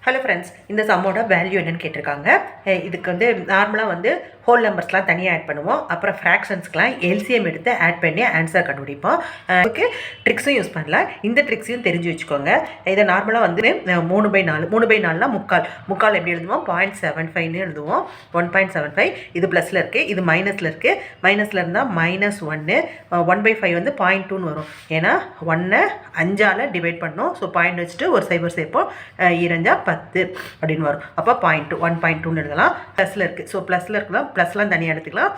Hello friends, இந்த சம்மோட value என்னென்னு கேட்டிருக்காங்க. இதுக்கு வந்து நார்மலாக வந்து ஹோல் நம்பர்ஸ்லாம் தனியாக ஆட் பண்ணுவோம். அப்புறம் ஃப்ராக்ஷன்ஸ்க்கெலாம் எல்சிஎம் எடுத்து ஆட் பண்ணி ஆன்சர் கண்டுபிடிப்போம். அதுக்கு ட்ரிக்ஸும் யூஸ் பண்ணலாம். இந்த ட்ரிக்ஸையும் தெரிஞ்சு வச்சுக்கோங்க. இதை நார்மலாக வந்து 3/4 3/4னா முக்கால் எப்படி எழுதுவோம்? 0.75ன்னு எழுதுவோம். 1.75 இது ப்ளஸில் இருக்குது, இது மைனஸில் இருக்குது. மைனஸில் இருந்தால் -1 1/5 வந்து 0.2ன்னு வரும். ஏன்னா 1 5ஆல் டிவைட் பண்ணோம். ஸோ பாயிண்ட் வச்சுட்டு ஒரு சைபர் சேர்ப்போம். 2 10 அப்படின்னு வரும். அப்போ 1.2ன்னு எழுதலாம். ப்ளஸில் இருக்குது. ஸோ ப்ளஸில் இருக்கலாம், ப்ளஸ்லாம் தனியாக எடுத்துக்கலாம்.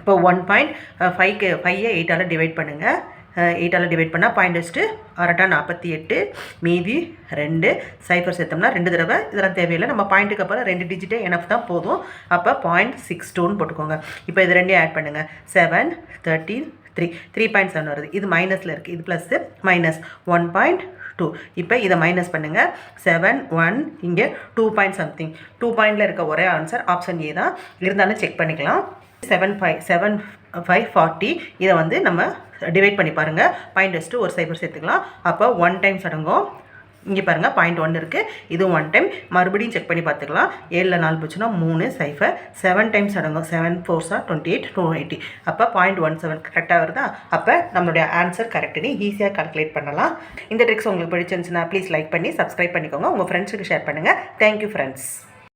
இப்போ 1.5 8ஆல் டிவைட் பண்ணுங்கள். 8ஆல் டிவைட் பண்ணால் பாயிண்ட் வச்சுட்டு 6×48 மீதி 2 சைஃபர் சேர்த்தோம்னா 2 தடவை. இதெல்லாம் தேவையில்லை. நம்ம பாயிண்ட்டுக்கு அப்புறம் 2 டிஜிட்டே எனஃப் தான் போதும். அப்போ 0.62ன்னு போட்டுக்கோங்க. இப்போ இது ரெண்டையும் ஆட் பண்ணுங்கள். 7 13 3.7 வருது. இது மைனஸில் இருக்குது, இது ப்ளஸ்ஸு மைனஸ் 1.2. இப்போ இதை மைனஸ் பண்ணுங்கள். 7 1 இங்கே 2 பாயிண்ட் சம்திங். 2 பாயிண்டில் இருக்க ஒரே ஆன்சர் ஆப்ஷன் ஏ தான். இருந்தாலும் செக் பண்ணிக்கலாம். 7 5 40. இதை வந்து நம்ம டிவைட் பண்ணி பாருங்கள். பாயிண்ட் வச்சுட்டு ஒரு சைபர் சேர்த்துக்கலாம். அப்போ 1 டைம்ஸ் அடங்கும். இங்கே பாருங்கள் 0.1 இருக்குது. இதுவும் 1 டைம். மறுபடியும் செக் பண்ணி பார்த்துக்கலாம். 7ல் 4 போச்சுன்னா 3 சைஃபர் 7 டைம்ஸ் அடங்கும். 7 4 28 280. அப்போ 0.17 கரெக்டாக வருதா? அப்போ நம்மளுடைய ஆன்சர் கரெக்டுன்னு ஈஸியாக கால்குலேட் பண்ணலாம். இந்த ட்ரிக்ஸ் உங்களுக்கு பிடிச்சிருந்துச்சுன்னா ப்ளீஸ் லைக் பண்ணி சப்ஸ்கிரைப் பண்ணிக்கோங்க. உங்கள் ஃப்ரெண்ட்ஸுக்கு ஷேர் பண்ணுங்கள். Thank you friends.